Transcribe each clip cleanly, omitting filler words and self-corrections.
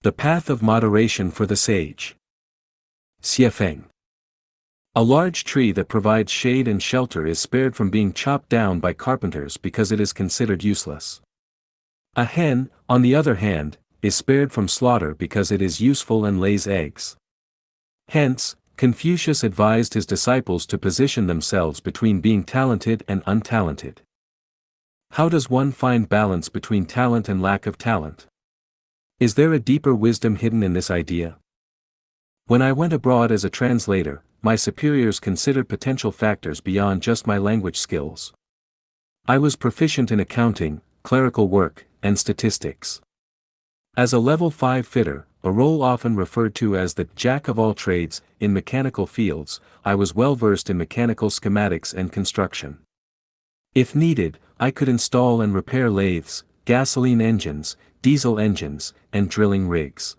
The path of moderation for the sage. Xiefeng. A large tree that provides shade and shelter is spared from being chopped down by carpenters because it is considered useless. A hen, on the other hand, is spared from slaughter because it is useful and lays eggs. Hence, Confucius advised his disciples to position themselves between being talented and untalented. How does one find balance between talent and lack of talent? Is there a deeper wisdom hidden in this idea? When I went abroad as a translator, my superiors considered potential factors beyond just my language skills. I was proficient in accounting, clerical work, and statistics. As a level 5 fitter, a role often referred to as the jack of all trades, in mechanical fields, I was well versed in mechanical schematics and construction. If needed, I could install and repair lathes, gasoline engines, diesel engines, and drilling rigs.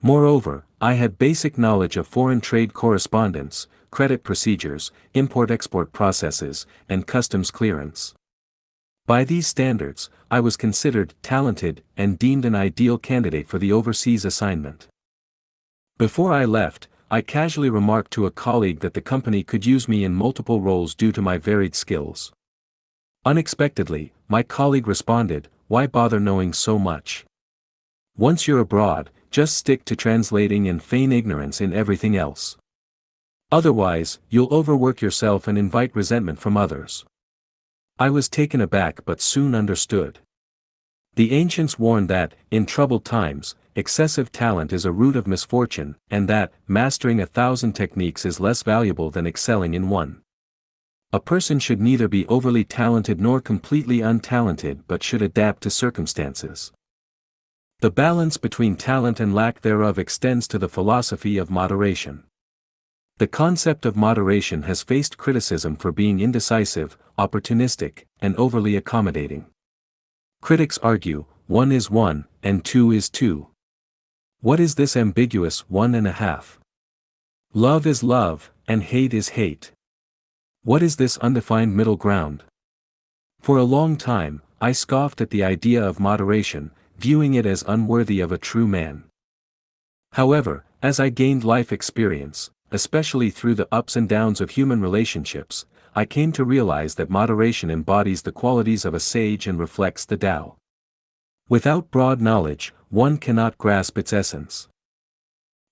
Moreover, I had basic knowledge of foreign trade correspondence, credit procedures, import-export processes, and customs clearance. By these standards, I was considered talented and deemed an ideal candidate for the overseas assignment. Before I left, I casually remarked to a colleague that the company could use me in multiple roles due to my varied skills. Unexpectedly, my colleague responded, "Why bother knowing so much? Once you're abroad, just stick to translating and feign ignorance in everything else. Otherwise, you'll overwork yourself and invite resentment from others." I was taken aback but soon understood. The ancients warned that, in troubled times, excessive talent is a root of misfortune, and that, mastering 1,000 techniques is less valuable than excelling in one. A person should neither be overly talented nor completely untalented but should adapt to circumstances. The balance between talent and lack thereof extends to the philosophy of moderation. The concept of moderation has faced criticism for being indecisive, opportunistic, and overly accommodating. Critics argue, 1 is 1, and 2 is 2. What is this ambiguous 1.5? Love is love, and hate is hate. What is this undefined middle ground? For a long time, I scoffed at the idea of moderation, viewing it as unworthy of a true man. However, as I gained life experience, especially through the ups and downs of human relationships, I came to realize that moderation embodies the qualities of a sage and reflects the Tao. Without broad knowledge, one cannot grasp its essence.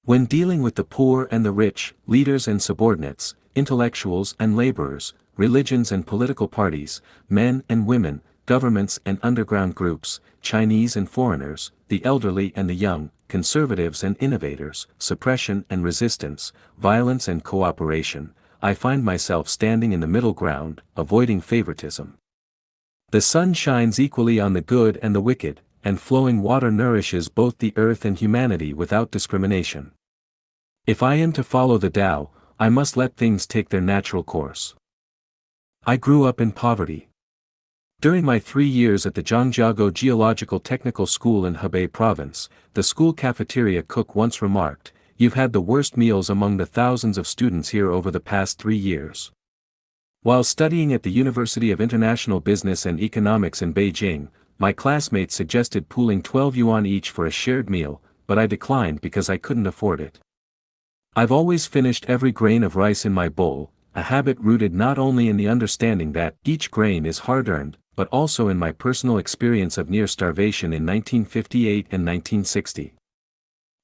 When dealing with the poor and the rich, leaders and subordinates, intellectuals and laborers, religions and political parties, men and women, governments and underground groups, Chinese and foreigners, the elderly and the young, conservatives and innovators, suppression and resistance, violence and cooperation, I find myself standing in the middle ground, avoiding favoritism. The sun shines equally on the good and the wicked, and flowing water nourishes both the earth and humanity without discrimination. If I am to follow the Tao, I must let things take their natural course. I grew up in poverty. During my 3 years at the Zhangjiago Geological Technical School in Hebei Province, the school cafeteria cook once remarked, "You've had the worst meals among the thousands of students here over the past 3 years." While studying at the University of International Business and Economics in Beijing, my classmates suggested pooling 12 yuan each for a shared meal, but I declined because I couldn't afford it. I've always finished every grain of rice in my bowl, a habit rooted not only in the understanding that each grain is hard-earned, but also in my personal experience of near starvation in 1958 and 1960.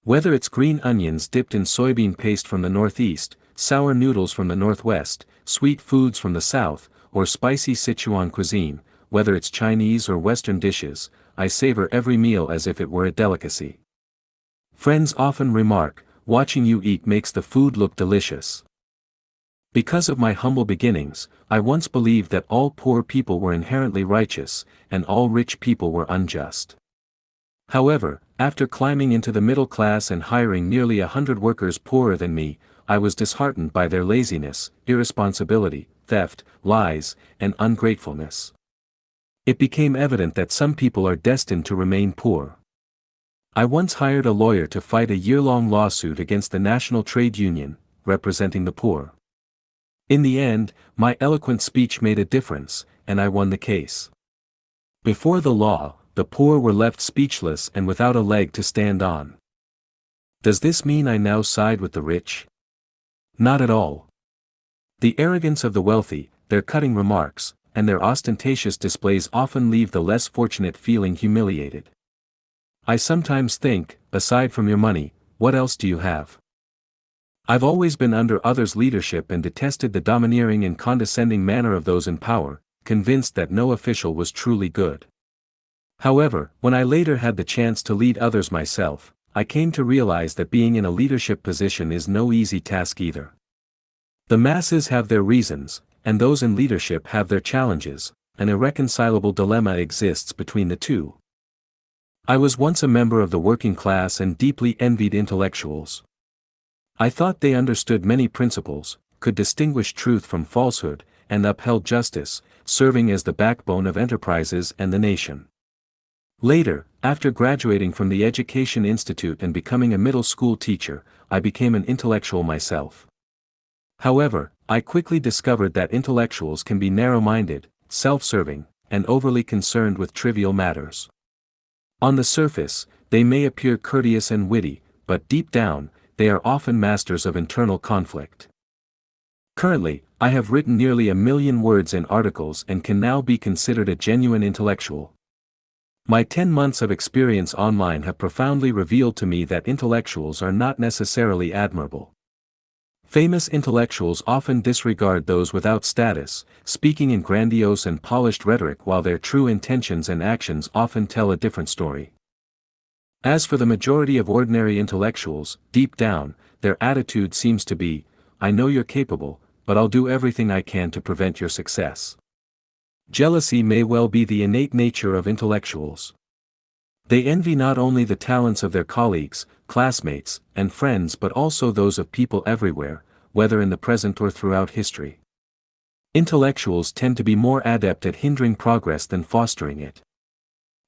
Whether it's green onions dipped in soybean paste from the northeast, sour noodles from the northwest, sweet foods from the south, or spicy Sichuan cuisine, whether it's Chinese or Western dishes, I savor every meal as if it were a delicacy. Friends often remark, "Watching you eat makes the food look delicious." Because of my humble beginnings, I once believed that all poor people were inherently righteous, and all rich people were unjust. However, after climbing into the middle class and hiring nearly 100 workers poorer than me, I was disheartened by their laziness, irresponsibility, theft, lies, and ungratefulness. It became evident that some people are destined to remain poor. I once hired a lawyer to fight a year-long lawsuit against the National Trade Union, representing the poor. In the end, my eloquent speech made a difference, and I won the case. Before the law, the poor were left speechless and without a leg to stand on. Does this mean I now side with the rich? Not at all. The arrogance of the wealthy, their cutting remarks, and their ostentatious displays often leave the less fortunate feeling humiliated. I sometimes think, aside from your money, what else do you have? I've always been under others' leadership and detested the domineering and condescending manner of those in power, convinced that no official was truly good. However, when I later had the chance to lead others myself, I came to realize that being in a leadership position is no easy task either. The masses have their reasons, and those in leadership have their challenges. An irreconcilable dilemma exists between the two. I was once a member of the working class and deeply envied intellectuals. I thought they understood many principles, could distinguish truth from falsehood, and upheld justice, serving as the backbone of enterprises and the nation. Later, after graduating from the Education Institute and becoming a middle school teacher, I became an intellectual myself. However, I quickly discovered that intellectuals can be narrow-minded, self-serving, and overly concerned with trivial matters. On the surface, they may appear courteous and witty, but deep down, they are often masters of internal conflict. Currently, I have written nearly 1 million words in articles and can now be considered a genuine intellectual. My 10 months of experience online have profoundly revealed to me that intellectuals are not necessarily admirable. Famous intellectuals often disregard those without status, speaking in grandiose and polished rhetoric while their true intentions and actions often tell a different story. As for the majority of ordinary intellectuals, deep down, their attitude seems to be, I know you're capable, but I'll do everything I can to prevent your success. Jealousy may well be the innate nature of intellectuals. They envy not only the talents of their colleagues, classmates, and friends but also those of people everywhere, whether in the present or throughout history. Intellectuals tend to be more adept at hindering progress than fostering it.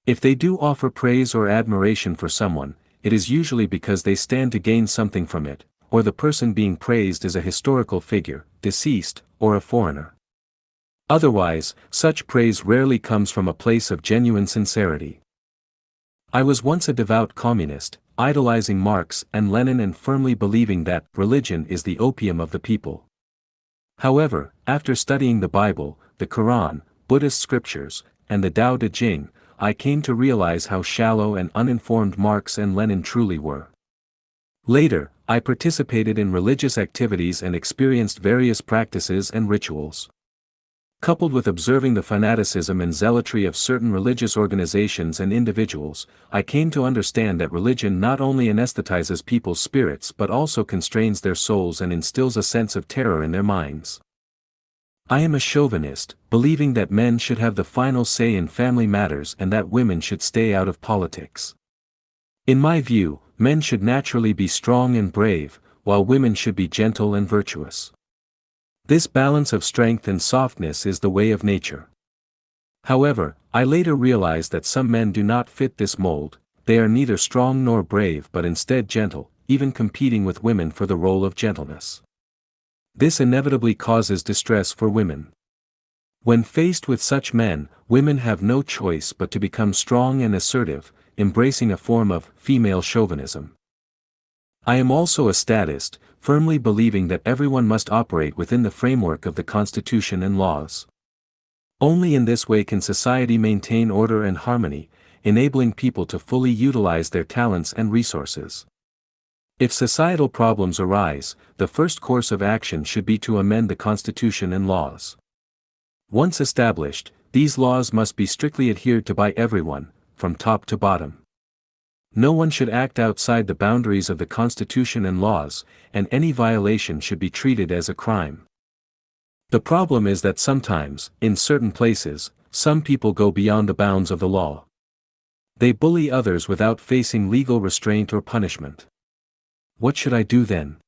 If they do offer praise or admiration for someone, it is usually because they stand to gain something from it, or the person being praised is a historical figure, deceased, or a foreigner. Otherwise, such praise rarely comes from a place of genuine sincerity. I was once a devout communist, idolizing Marx and Lenin and firmly believing that religion is the opium of the people. However, after studying the Bible, the Quran, Buddhist scriptures, and the Tao Te Ching, I came to realize how shallow and uninformed Marx and Lenin truly were. Later, I participated in religious activities and experienced various practices and rituals. Coupled with observing the fanaticism and zealotry of certain religious organizations and individuals, I came to understand that religion not only anesthetizes people's spirits but also constrains their souls and instills a sense of terror in their minds. I am a chauvinist, believing that men should have the final say in family matters and that women should stay out of politics. In my view, men should naturally be strong and brave, while women should be gentle and virtuous. This balance of strength and softness is the way of nature. However, I later realized that some men do not fit this mold. They are neither strong nor brave but instead gentle, even competing with women for the role of gentleness. This inevitably causes distress for women. When faced with such men, women have no choice but to become strong and assertive, embracing a form of female chauvinism. I am also a statist, firmly believing that everyone must operate within the framework of the Constitution and laws. Only in this way can society maintain order and harmony, enabling people to fully utilize their talents and resources. If societal problems arise, the first course of action should be to amend the Constitution and laws. Once established, these laws must be strictly adhered to by everyone, from top to bottom. No one should act outside the boundaries of the Constitution and laws, and any violation should be treated as a crime. The problem is that sometimes, in certain places, some people go beyond the bounds of the law. They bully others without facing legal restraint or punishment. What should I do then?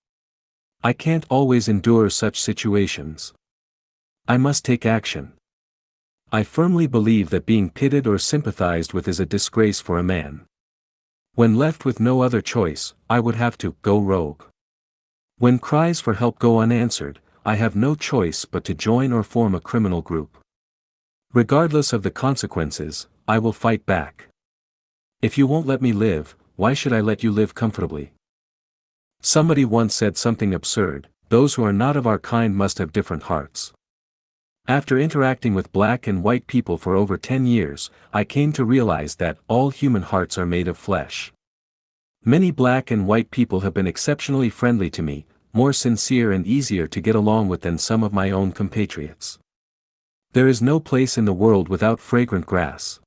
I can't always endure such situations. I must take action. I firmly believe that being pitied or sympathized with is a disgrace for a man. When left with no other choice, I would have to go rogue. When cries for help go unanswered, I have no choice but to join or form a criminal group. Regardless of the consequences, I will fight back. If you won't let me live, why should I let you live comfortably? Somebody once said something absurd: those who are not of our kind must have different hearts. After interacting with black and white people for over 10 years, I came to realize that all human hearts are made of flesh. Many black and white people have been exceptionally friendly to me, more sincere and easier to get along with than some of my own compatriots. There is no place in the world without fragrant grass.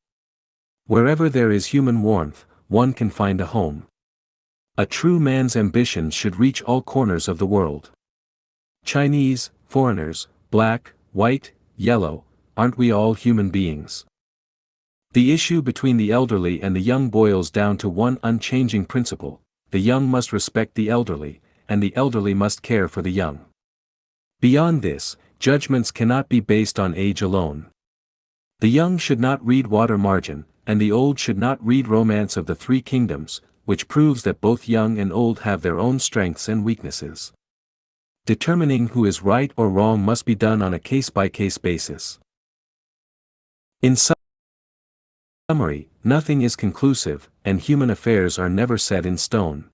Wherever there is human warmth, one can find a home. A true man's ambitions should reach all corners of the world. Chinese, foreigners, black, white, yellow, aren't we all human beings? The issue between the elderly and the young boils down to one unchanging principle: the young must respect the elderly, and the elderly must care for the young. Beyond this, judgments cannot be based on age alone. The young should not read Water Margin, and the old should not read Romance of the Three Kingdoms, which proves that both young and old have their own strengths and weaknesses. Determining who is right or wrong must be done on a case-by-case basis. In summary, nothing is conclusive, and human affairs are never set in stone.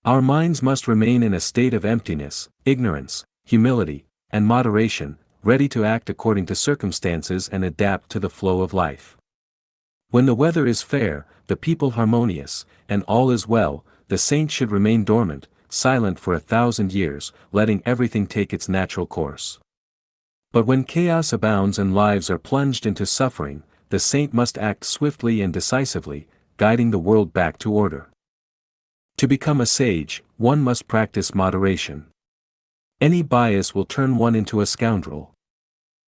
Our minds must remain in a state of emptiness, ignorance, humility, and moderation, ready to act according to circumstances and adapt to the flow of life. When the weather is fair, the people harmonious, and all is well, the saint should remain dormant, silent for 1,000 years, letting everything take its natural course. But when chaos abounds and lives are plunged into suffering, the saint must act swiftly and decisively, guiding the world back to order. To become a sage, one must practice moderation. Any bias will turn one into a scoundrel.